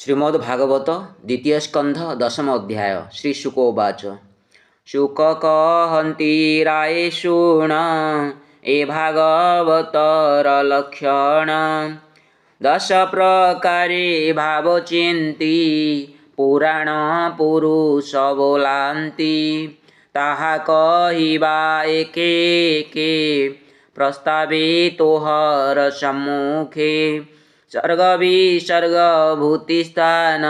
श्रीमद्भागवत द्वितीय स्कंध दशम अध्याय श्री शुकोवाच। शुक कहन्ति राये शृण ए भागवतर लक्षण दश प्रकारे भावचिन्ति पुराण पुरुष बोलान्ति ताहा कहिबा एके एके प्रस्तावे तोहर सम्मुखे सर्ग विसर्ग भूतिस्थान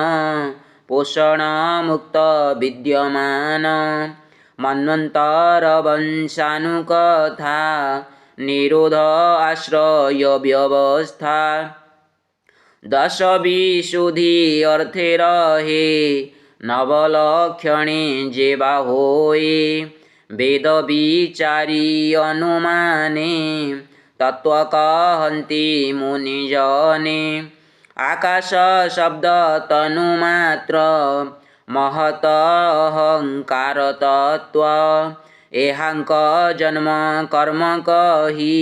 पोषण मुक्त विद्यमान मन्वन्तर वंशानुकथा निरोध आश्रय व्यवस्था दश विशुद्धि अर्थे रहे नवलक्षणे जेवा होए वेद विचारी अनुमाने तत्व कहन्ति मुनिजने आकाश शब्द तनुमात्र महत अहंकार तत्व एहांक जन्म कर्म कही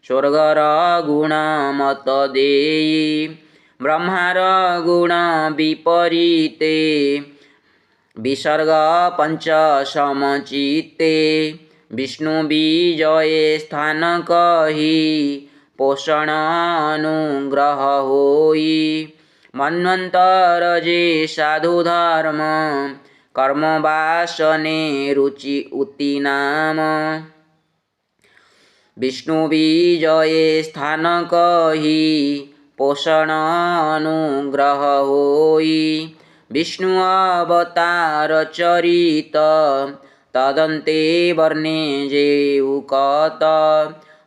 स्वर्गर गुण मत देई ब्रह्मार गुण विपरीते विसर्ग पंच समचित्ते विष्णु विजये स्थान कही पोषण अनुग्रह होई मन्वन्तर जे साधु धर्म कर्म वासने रुचि उति नाम विष्णु विजये स्थान कही पोषण अनुग्रह होई विष्णु अवतार चरित तदन्ते वर्णे जे उकत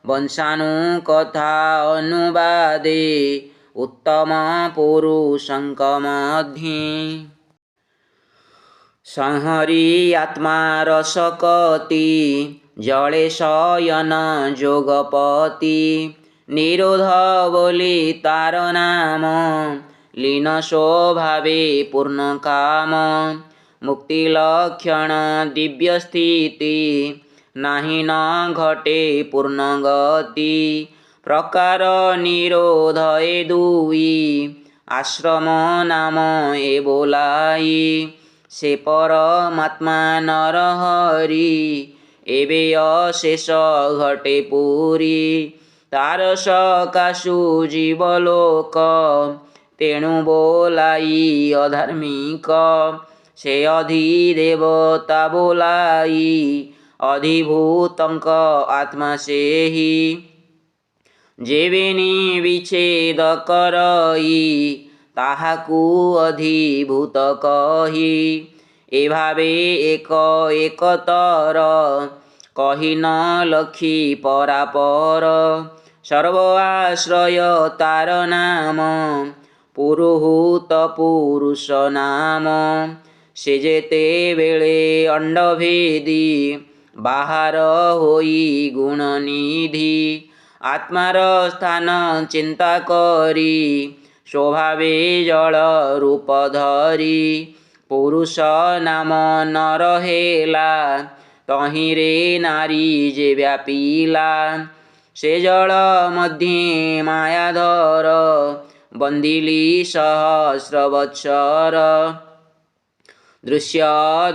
वंशानुकथा अनुवादे उत्तम पुरुषंक मध्ये संहरी आत्मा रसकति जले शयन जोगपति निरोध बोली तार नाम लीन स्वभावे पूर्ण काम मुक्ति लक्षण दिव्य स्थिति नाही न घटे पूर्ण गति प्रकार निरोध ए दुई आश्रम नाम ए बोलाई से परमात्मा नरहरि एबे अशेष घटे पुरी तार सकाशु जीवलोक तेणु बोलाई अधार्मिक से अधिदेवता बोलाई अधिभूतंक आत्मा से ही जेवेनी विच्छेद करई ताहाकु अधिभूत कही ए भावे एक एकतर कही न लखी परापर सर्व आश्रय तार नाम पुरुहूत पुरुष नाम से जेते बेले अंडभेदी बाहर होई गुणनिधि आत्मार स्थान चिंता करी स्वभावे जल रूप धरी पुरुष नाम न रहेला तहिरे नारी जे व्यापीला से जल मध्ये मायाधर बंदिली सहस्र वत्सर दृश्य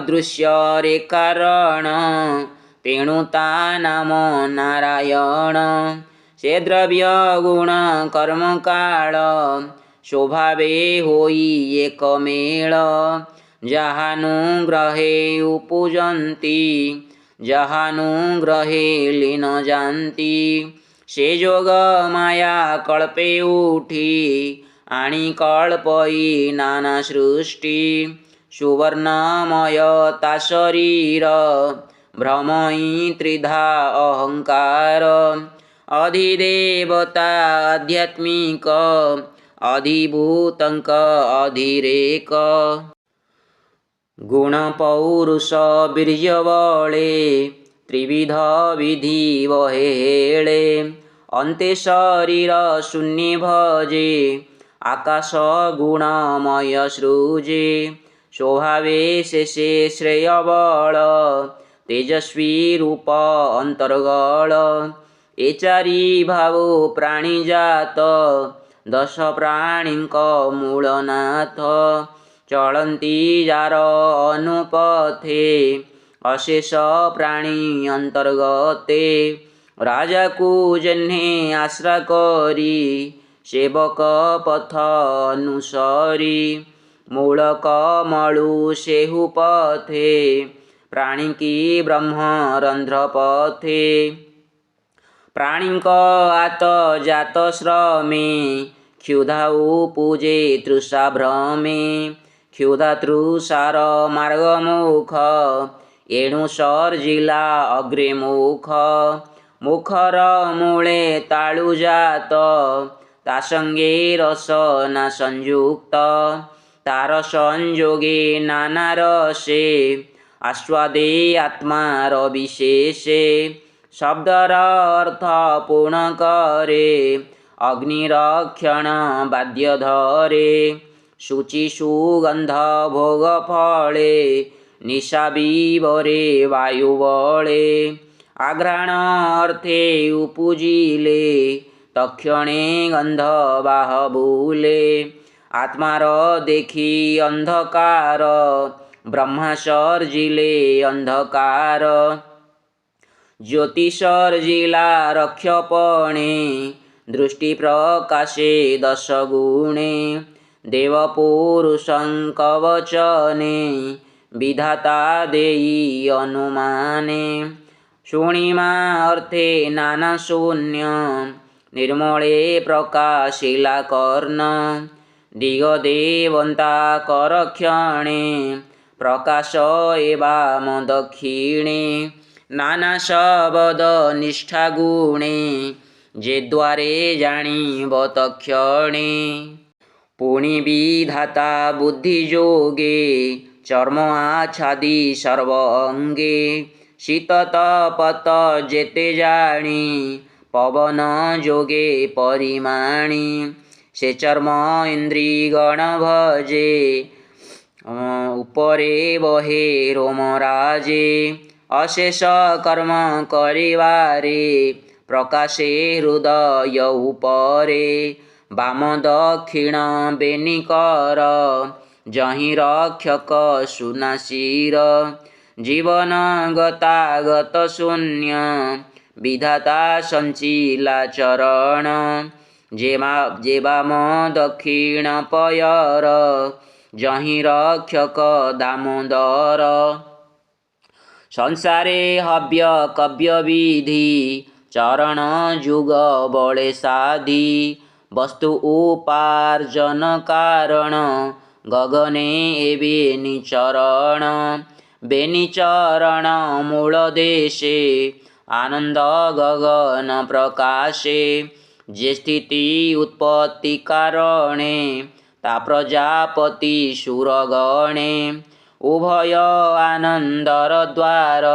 दृश्य रे कारण तेणु ता नाम नारायण से द्रव्य गुण कर्म काल स्वभावे होई एक मेल जहानुग्रहे उपजंती जहानुग्रहे लीन जानती से जोग माया कल्पे उठी आणी कल्पई नाना सृष्टि सुवर्णमय ता शरीर भ्रमई त्रिधा अहंकार अधिदेवता आध्यात्मिक अधिभूतंक अधिरेक गुण पौरुष वीर्य बळे त्रिविध विधि वहेळे अन्ते शरीर शून्य भजे आकाश गुणमय सृजे स्वभावे शेषे श्रेय बळ तेजस्वी रूप अंतर्गळ ए चारी भाव प्राणी जात ଦଶ ପ୍ରାଣୀଙ୍କ ମୂଳନାଥ ଚଳନ୍ତି ଯାର ଅନୁପଥେ ଅଶେଷ ପ୍ରାଣୀ ଅନ୍ତର୍ଗତେ ରାଜାକୁ ଯେହ୍ନେ ଆଶ୍ରା କରି ସେବକ ପଥ ଅନୁସରି ମୂଳ କମଳୁ ସେହୁ ପଥେ ପ୍ରାଣୀକି ବ୍ରହ୍ମ ରନ୍ଧ୍ର ପଥେ ପ୍ରାଣୀଙ୍କ ଆତ ଜାତ ଶ୍ରମେ କ୍ଷୁଧା ଉପୂଜେ ତୃଷା ଭ୍ରମେ କ୍ଷୁଧା ତୃଷାର ମାର୍ଗମୁଖ ଏଣୁ ସର୍ଜିଲା ଅଗ୍ରେ ମୁଖ ମୁଖର ମୂଳେ ତାଳୁ ଜାତ ତା ସଙ୍ଗେ ରସନା ସଂଯୁକ୍ତ ତାର ସଂଯୋଗେ ନାନା ରସେ ଆସ୍ୱାଦେ ଆତ୍ମାର ବିଶେଷେ ଶବ୍ଦର ଅର୍ଥ ପୂର୍ଣ୍ଣ କରେ ଅଗ୍ନିରକ୍ଷଣ ବାଦ୍ୟ ଧରେ ଶୁଚି ସୁଗନ୍ଧ ଭୋଗ ଫଳେ ନିଶା ବିବରେ ବାୟୁ ବଳେ ଆଘ୍ରାଣ ଅର୍ଥେ ଉପୂଜିଲେ ତକ୍ଷଣେ ଗନ୍ଧ ବାହ ବୁଲେ ଆତ୍ମାର ଦେଖି ଅନ୍ଧକାର ବ୍ରହ୍ମା ସର୍ଜିଲେ ଅନ୍ଧକାର ଜ୍ୟୋତି ସର୍ଜିଲା ରକ୍ଷପଣେ ଦୃଷ୍ଟି ପ୍ରକାଶେ ଦଶ ଗୁଣେ ଦେବ ପୁରୁଷଙ୍କ ବଚନେ ବିଧାତା ଦେଇ ଅନୁମାନେ ଶୁଣିମା ଅର୍ଥେ ନାନା ଶୂନ୍ୟ ନିର୍ମଳେ ପ୍ରକାଶିଲା କର୍ଣ୍ଣ ଦିଗ ଦେବନ୍ତା କରକ୍ଷଣେ ପ୍ରକାଶ ଏବା ଦକ୍ଷିଣେ ନାନା ଶବଦ ନିଷ୍ଠା ଗୁଣେ ଯେ ଦ୍ୱାରେ ଜାଣିବ ତକ୍ଷଣେ ପୁଣି ବିଧାତା ବୁଦ୍ଧି ଯୋଗେ ଚର୍ମ ଆଚ୍ଛାଦି ସର୍ବ ଅଙ୍ଗେ ଶୀତ ତପତ ଯେତେ ଜାଣି ପବନ ଯୋଗେ ପରିମାଣି ସେ ଚର୍ମ ଇନ୍ଦ୍ରୀ ଗଣ ଭଜେ ଉପରେ ବହେ ରୋମରାଜେ ଅଶେଷ କର୍ମ କରିବାରେ ପ୍ରକାଶେ ହୃଦୟ ଉପରେ ବାମ ଦକ୍ଷିଣ ବେନିକର ଯହିଁ ରକ୍ଷକ ସୁନାଶିର ଜୀବନ ଗତାଗତ ଶୂନ୍ୟ ବିଧାତା ସଞ୍ଚିଲା ଚରଣ ଯେ ବାମ ଦକ୍ଷିଣ ପୟର ଯହିଁ ରକ୍ଷକ ଦାମୋଦର ସଂସାରେ ହବ୍ୟ କବ୍ୟ ବିଧି ଚରଣ ଯୁଗ ବଳେ ସାଧି ବସ୍ତୁ ଉପାର୍ଜନ କାରଣ ଗଗନେ ଏବେ ନିଚରଣ ବେନିଚରଣ ମୂଳ ଦେଶେ ଆନନ୍ଦ ଗଗନ ପ୍ରକାଶେ ଯେ ସ୍ଥିତି ଉତ୍ପତ୍ତି କାରଣେ ତା ପ୍ରଜାପତି ସୁରଗଣେ ଉଭୟ ଆନନ୍ଦର ଦ୍ୱାର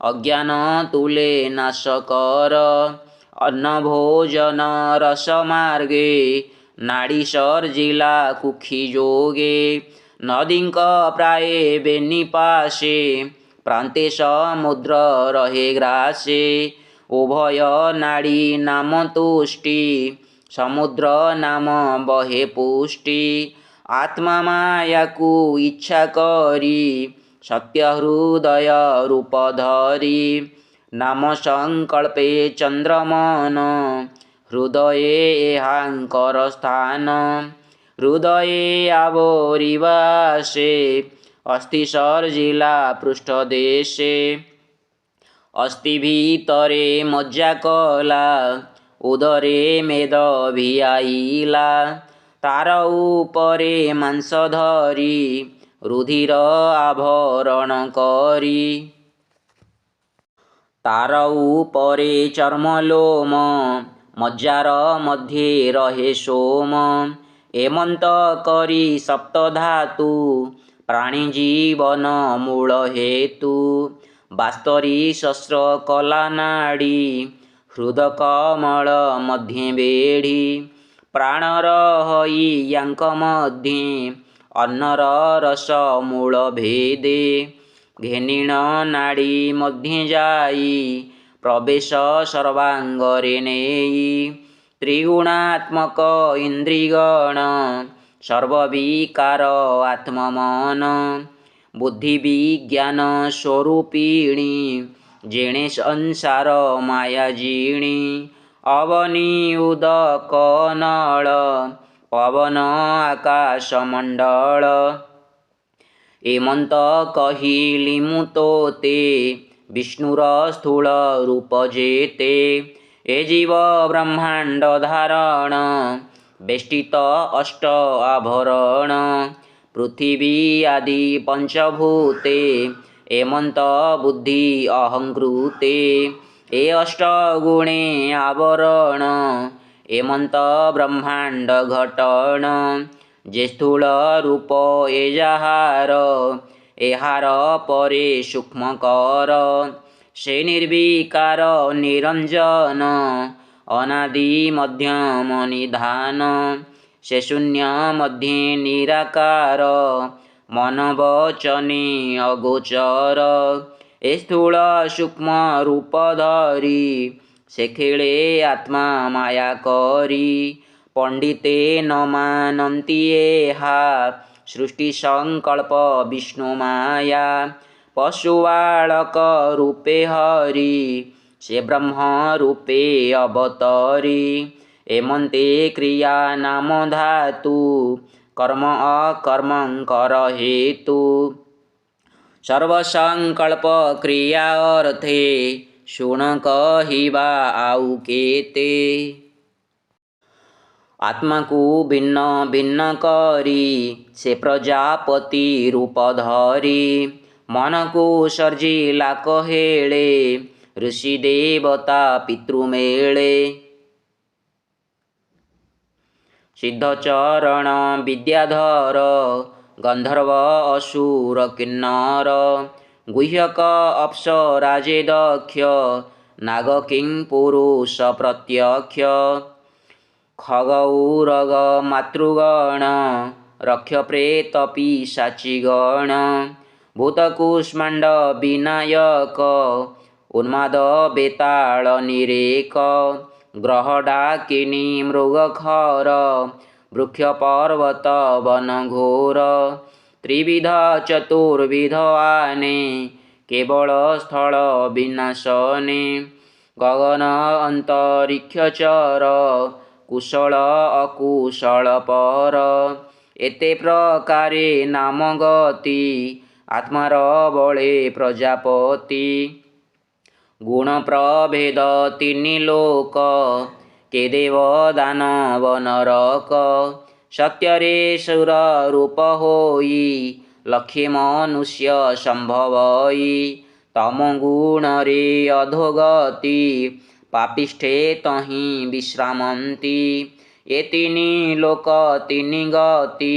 ଅଜ୍ଞାନ ତୁଲେ ନାଶ କର ଅନ୍ନ ଭୋଜନ ରସ ମାର୍ଗେ ନାଡ଼ି ସର୍ଜିଲା କୁକ୍ଷି ଯୋଗେ ନଦୀଙ୍କ ପ୍ରାୟେ ବେନି ପାଶେ ପ୍ରାନ୍ତେ ସମୁଦ୍ର ରହେ ଗ୍ରାସେ ଉଭୟ ନାଡ଼ି ନାମ ତୁଷ୍ଟି ସମୁଦ୍ର ନାମ ବହେ ପୁଷ୍ଟି ଆତ୍ମା ମାୟାକୁ ଇଚ୍ଛା କରି ସତ୍ୟ ହୃଦୟ ରୂପ ଧରି ନାମ ସଂକଳ୍ପେ ଚନ୍ଦ୍ରମନ ହୃଦୟେ ଏହାଙ୍କର ସ୍ଥାନ ହୃଦୟେ ଆବରିବା ସେ ଅସ୍ଥି ସର୍ଜିଲା ପୃଷ୍ଠ ଦେଶେ ଅସ୍ଥି ଭିତରେ ମଜ୍ଜା କଲା ଉଦରେ ମେଦ ଭିଆଇଲା ତାର ଉପରେ ମାଂସ ଧରି ରୁଧିର ଆଭରଣ କରି ତାର ଉପରେ ଚର୍ମ ଲୋମ ମଜ୍ଜାର ମଧ୍ୟରେ ରହେ ସୋମ ଏମନ୍ତ କରି ସପ୍ତ ଧାତୁ ପ୍ରାଣୀ ଜୀବନ ମୂଳ ହେତୁ ବାସ୍ତରି ଶସ୍ତ୍ର କଲା ନାଡ଼ି ହୃଦ କମଳ ମଧ୍ୟେ ବେଢ଼ି ପ୍ରାଣର ହଇ ୟାଙ୍କ ମଧ୍ୟେ ଅନ୍ନର ରସ ମୂଳ ଭେଦେ ଘେନିଣ ନାଡ଼ି ମଧ୍ୟେ ଯାଇ ପ୍ରବେଶ ସର୍ବାଙ୍ଗରେ ନେଇ त्रिगुणात्मक इंद्रियगण सर्वविकार आत्ममन बुद्धि विज्ञान स्वरूपिणी जेणे संसार माया जीणी अवनी उदक नळ पवन आकाश मंडल एमंत कहिली मुतोते विष्णुर स्थूल रूप जेते ए जीव ब्रह्मांड धारण बेष्टित अष्ट आभरण पृथिवी आदि पंचभूते एमंत बुद्धि अहंकृते ए अष्ट गुणे आवरण एमंत ब्रह्मांड घटन जे स्थूल रूप ए जाहार एहार परे सूक्ष्मकर से निर्विकार निरंजन अनादि मध्यम निधान से शून्य मध्य निराकार मन वचने अगोचर ए स्थूल सूक्ष्म रूप धरी से खेले आत्मा माया करी पंडिते न मानन्ति एहा सृष्टि संकल्प विष्णु माया पशुबालक रूपे हरि से ब्रह्म रूपे अवतरी एमंते क्रिया नाम धातु कर्म अकर्मकर हेतु सर्वसंकल्प क्रिया अर्थे शुण कहिबा आउ केते आत्मा को भिन्न भिन्न करी से प्रजापति रूप धरी मन को सर्जिला कहेले ऋषि देवता पितृमेले सिद्धचरण विद्याधर गंधर्व असुर किन्नर गुह्यक अप्सराजे दक्ष नाग किं पुरुष प्रत्यक्ष खगौरग मातृगण रक्ष प्रेत पिशाचिगण भूतकुष्मांड विनायक उन्माद बेताल निरेक ग्रह डाकिनी मृगखर वृक्ष पर्वत वन घोर त्रिविध चतुर्विध आने केवल स्थल विनाशने गगन अंतरिक्ष चर कुशल अकुशल पर एते प्रकारे नाम गति आत्मार बळे प्रजापति गुण प्रभेद तीनि लोक के देव दानव नरक सत्यरे सुर रूप होई लक्ष्य मनुष्य संभवई तम गुण रे अधोगति पापिष्ठे तहि विश्रामन्ति ये तीनि लोक तीनि गति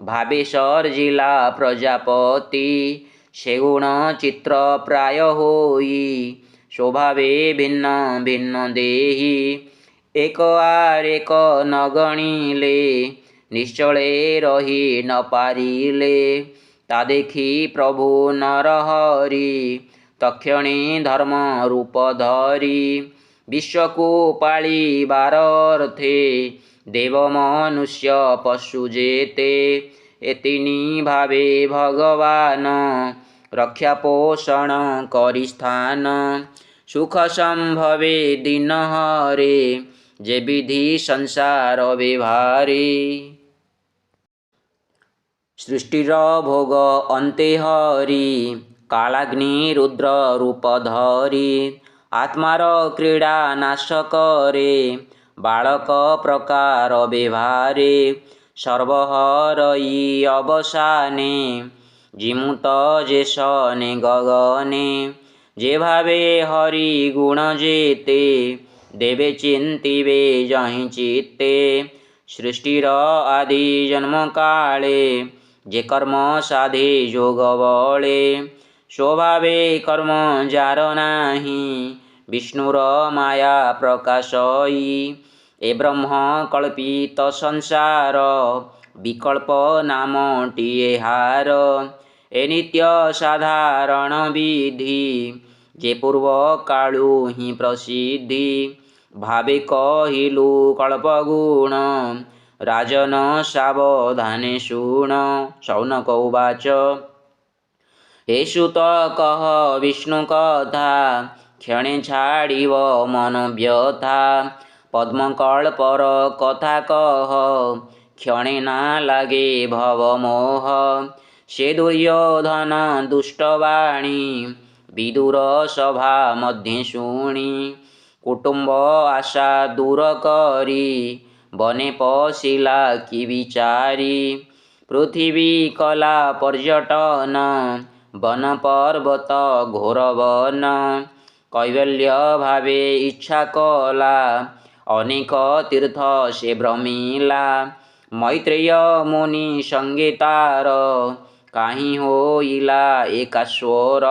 भावे सर्जिला प्रजापति से गुण चित्र प्राय होई स्वभावे भिन्न भिन्न देहि एक आर एक न गणिले निश्चले रही न पारिले ता देखी प्रभु नरहरि तक्षणे धर्म रूप धरी विश्व को पाळिबार अर्थे देव मनुष्य पशु जेते ए तीनि भावे भगवान रक्षा पोषण करी स्थान सुख संभवे दिन हरे जे विधि संसार व्यवहारे सृष्टिर भोग अन्ते हरि कालाग्नि रुद्र रूप धरी आत्मार क्रीडा नाश करे बालक प्रकार व्यवहारे सर्वहरई अवसाने जिमुत जेसने गगने जे भावे हरि गुण जेते देवे चिंतिवे जहि चित्ते सृष्टिर आदि जन्म काले जे कर्म साधे जोग बळे स्वभावे कर्म जार नाही विष्णुर माया प्रकाशई ए ब्रह्म कल्पित संसार विकल्प नामटिए हार ए नित्य साधारण विधि जे पूर्व काळू ही प्रसिद्धि भावे कहिलु कल्पगुण राजन सावधाने शृण। शौनक उवाच हे सुत कह विष्णु कथा क्षणे छाड़िव मन व्यथा। पद्मकल्पर कथा कह क्षणे ना लागे भवमोह। से दुर्योधन दुष्टवाणी विदुर सभा मध्ये शुणी। कुटुंब आशा दूर करी बने पशिला कि विचारी। पृथ्वी कला पर्यटन वन पर्वत घोर वन। कैवल्य भावे इच्छा कला अनेक तीर्थ से भ्रमिला। मैत्रेय मुनि संगे तार काहीं होइला एकाश्वर।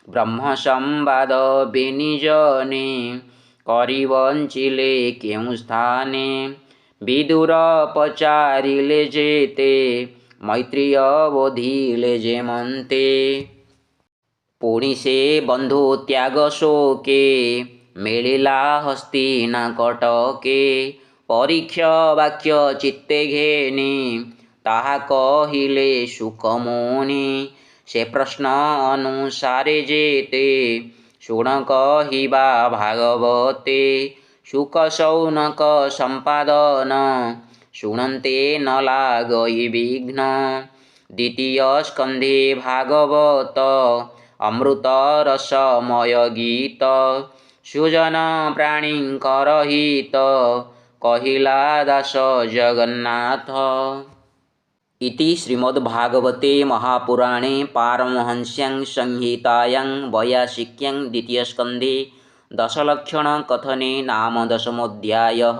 ब्रह्म संवाद बेनिजने करि बंचिले केउ स्थाने। विदुर पचारिले जेते मैत्रेय बोधिले जे मन्ते। पुणी से बंधु त्याग शोके मिलिला हस्तिना कटके। परीक्ष वाक्य चित्ते घेनी ताहा कहिले सुकमुनि। से प्रश्न अनुसारे जेते शुण कहिबा भागवते। शुक शौनक संपादन शुणन्ते न लागई विघ्न। द्वितीय स्कंधे भागवत अमृत रसमय गीत। सुजन प्राणींकर हित कहिला दास जगन्नाथ। इति श्रीमद्भागवते महापुराणे पारमहंस्यां संहितायां वैयासिक्यां द्वितीयस्कन्धे दशलक्षणकथने नाम दशमोऽध्यायः।